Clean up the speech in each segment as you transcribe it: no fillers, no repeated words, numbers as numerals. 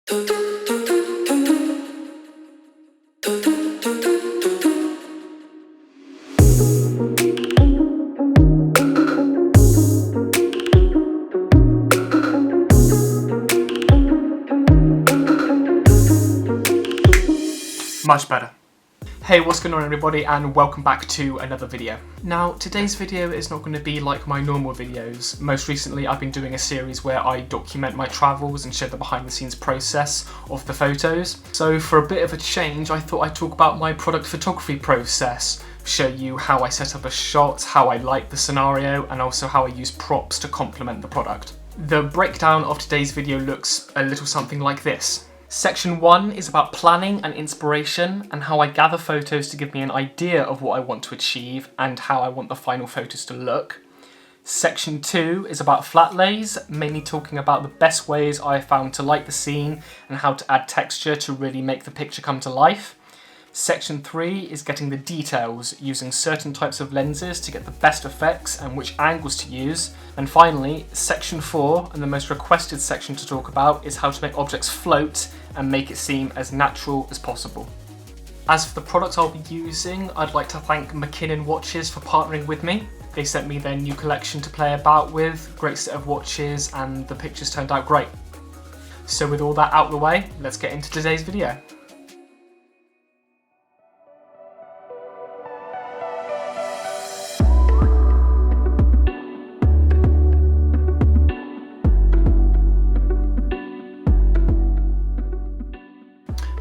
Much better. Hey, what's going on everybody, and welcome back to another video. Now, today's video is not going to be like my normal videos. Most recently, I've been doing a series where I document my travels and show the behind the scenes process of the photos. So for a bit of a change, I thought I'd talk about my product photography process, show you how I set up a shot, how I light the scenario, and also how I use props to complement the product. The breakdown of today's video looks a little something like this. Section 1 is about planning and inspiration and how I gather photos to give me an idea of what I want to achieve and how I want the final photos to look. Section 2 is about flatlays, mainly talking about the best ways I have found to light the scene and how to add texture to really make the picture come to life. Section 3 is getting the details, using certain types of lenses to get the best effects and which angles to use. And finally, Section 4, and the most requested section to talk about, is how to make objects float and make it seem as natural as possible. As for the products I'll be using, I'd like to thank Mackinnon Watches for partnering with me. They sent me their new collection to play about with, great set of watches, and the pictures turned out great. So with all that out of the way, let's get into today's video.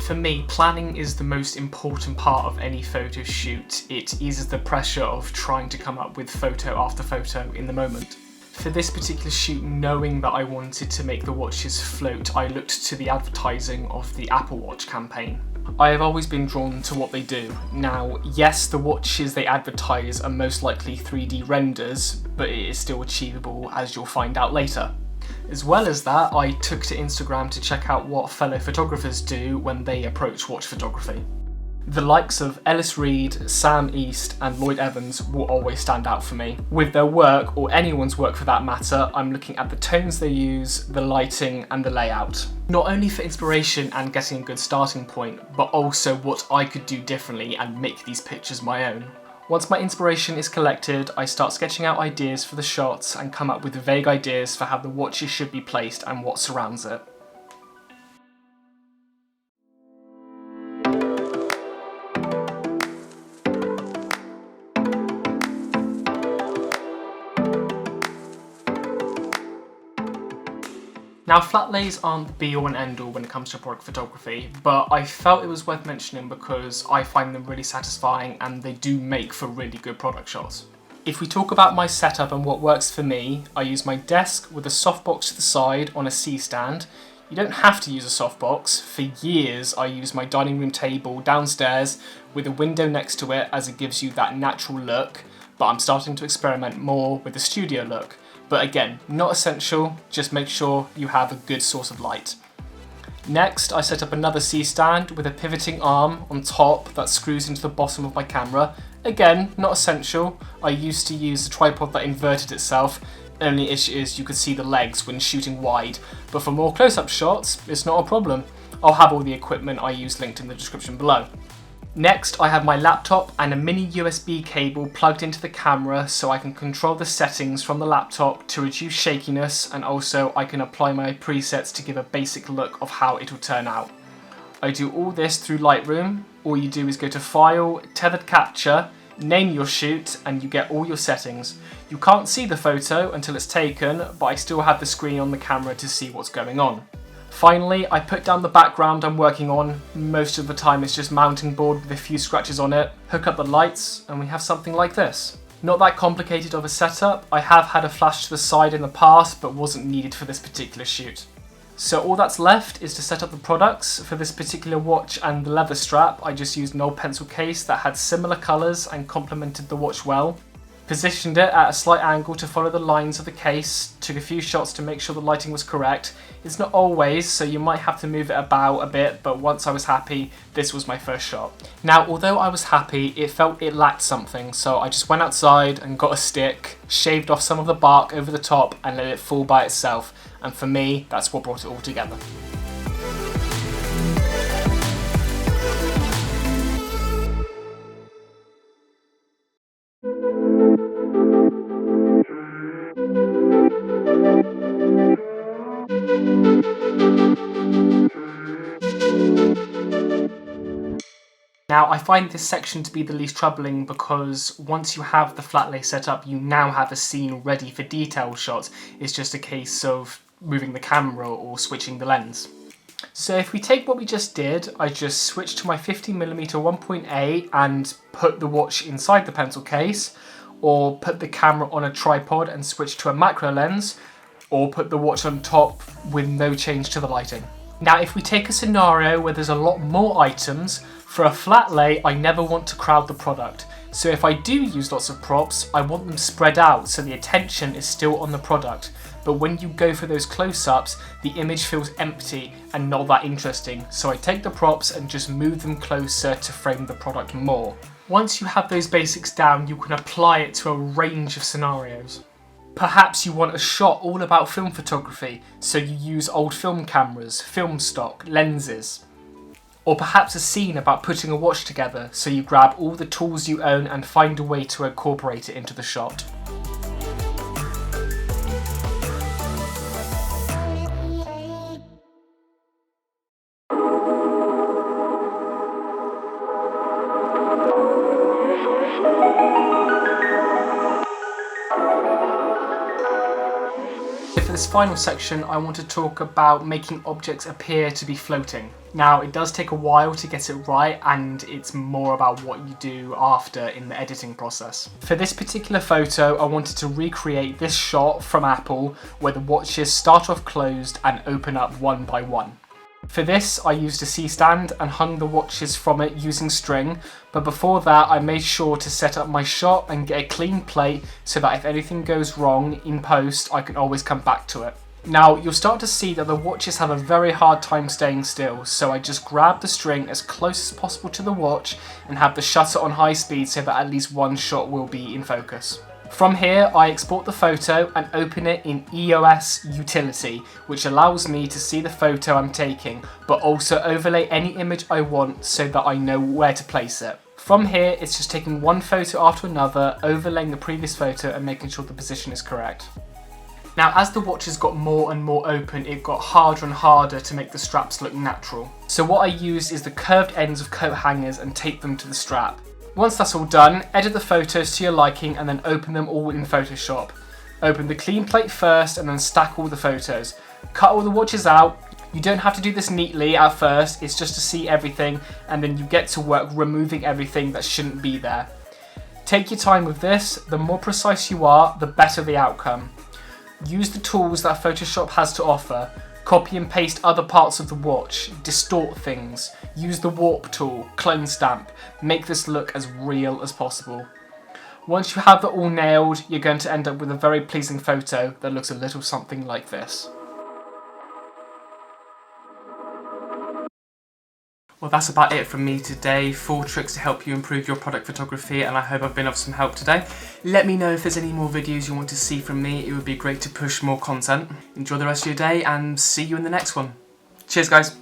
For me, planning is the most important part of any photo shoot. It eases the pressure of trying to come up with photo after photo in the moment. For this particular shoot, knowing that I wanted to make the watches float, I looked to the advertising of the Apple Watch campaign. I have always been drawn to what they do. Now, yes, the watches they advertise are most likely 3D renders, but it is still achievable, as you'll find out later. As well as that, I took to Instagram to check out what fellow photographers do when they approach watch photography. The likes of Ellis Reed, Sam East and Lloyd Evans will always stand out for me. With their work, or anyone's work for that matter, I'm looking at the tones they use, the lighting and the layout. Not only for inspiration and getting a good starting point, but also what I could do differently and make these pictures my own. Once my inspiration is collected, I start sketching out ideas for the shots and come up with vague ideas for how the watches should be placed and what surrounds it. Now, flatlays aren't the be-all and end-all when it comes to product photography, but I felt it was worth mentioning because I find them really satisfying and they do make for really good product shots. If we talk about my setup and what works for me, I use my desk with a softbox to the side on a C-stand. You don't have to use a softbox. For years, I used my dining room table downstairs with a window next to it as it gives you that natural look, but I'm starting to experiment more with the studio look. But again, not essential, just make sure you have a good source of light. Next, I set up another C-stand with a pivoting arm on top that screws into the bottom of my camera. Again, not essential. I used to use a tripod that inverted itself. Only issue is you could see the legs when shooting wide, but for more close-up shots, it's not a problem. I'll have all the equipment I use linked in the description below. Next, I have my laptop and a mini USB cable plugged into the camera so I can control the settings from the laptop to reduce shakiness, and also I can apply my presets to give a basic look of how it will turn out. I do all this through Lightroom. All you do is go to File, Tethered Capture, name your shoot, and you get all your settings. You can't see the photo until it's taken, but I still have the screen on the camera to see what's going on. Finally, I put down the background I'm working on. Most of the time it's just mounting board with a few scratches on it, hook up the lights, and we have something like this. Not that complicated of a setup. I have had a flash to the side in the past, but wasn't needed for this particular shoot. So all that's left is to set up the products. For this particular watch and the leather strap, I just used an old pencil case that had similar colours and complemented the watch well. Positioned it at a slight angle to follow the lines of the case, took a few shots to make sure the lighting was correct. It's not always, so you might have to move it about a bit, but once I was happy, this was my first shot. Now, although I was happy, it felt it lacked something, so I just went outside and got a stick, shaved off some of the bark over the top and let it fall by itself, and for me, that's what brought it all together. Now, I find this section to be the least troubling because once you have the flatlay set up, you now have a scene ready for detail shots. It's just a case of moving the camera or switching the lens. So if we take what we just did, I just switched to my 50mm 1.8 and put the watch inside the pencil case, or put the camera on a tripod and switch to a macro lens, or put the watch on top with no change to the lighting. Now, if we take a scenario where there's a lot more items, for a flatlay, I never want to crowd the product. So if I do use lots of props, I want them spread out so the attention is still on the product. But when you go for those close-ups, the image feels empty and not that interesting. So I take the props and just move them closer to frame the product more. Once you have those basics down, you can apply it to a range of scenarios. Perhaps you want a shot all about film photography, so you use old film cameras, film stock, lenses. Or perhaps a scene about putting a watch together, so you grab all the tools you own and find a way to incorporate it into the shot. For this final section, I want to talk about making objects appear to be floating. Now, it does take a while to get it right, and it's more about what you do after in the editing process. For this particular photo, I wanted to recreate this shot from Apple where the watches start off closed and open up one by one. For this, I used a C-stand and hung the watches from it using string, but before that I made sure to set up my shot and get a clean plate so that if anything goes wrong in post, I can always come back to it. Now, you'll start to see that the watches have a very hard time staying still, so I just grab the string as close as possible to the watch and have the shutter on high speed so that at least one shot will be in focus. From here, I export the photo and open it in EOS Utility, which allows me to see the photo I'm taking, but also overlay any image I want so that I know where to place it. From here, it's just taking one photo after another, overlaying the previous photo and making sure the position is correct. Now, as the watches got more and more open, it got harder and harder to make the straps look natural. So what I used is the curved ends of coat hangers and taped them to the strap. Once that's all done, edit the photos to your liking and then open them all in Photoshop. Open the clean plate first and then stack all the photos. Cut all the watches out. You don't have to do this neatly at first, it's just to see everything, and then you get to work removing everything that shouldn't be there. Take your time with this. The more precise you are, the better the outcome. Use the tools that Photoshop has to offer. Copy and paste other parts of the watch, distort things, use the warp tool, clone stamp, make this look as real as possible. Once you have that all nailed, you're going to end up with a very pleasing photo that looks a little something like this. Well, that's about it from me today. 4 tricks to help you improve your product photography, and I hope I've been of some help today. Let me know if there's any more videos you want to see from me. It would be great to push more content. Enjoy the rest of your day and see you in the next one. Cheers, guys.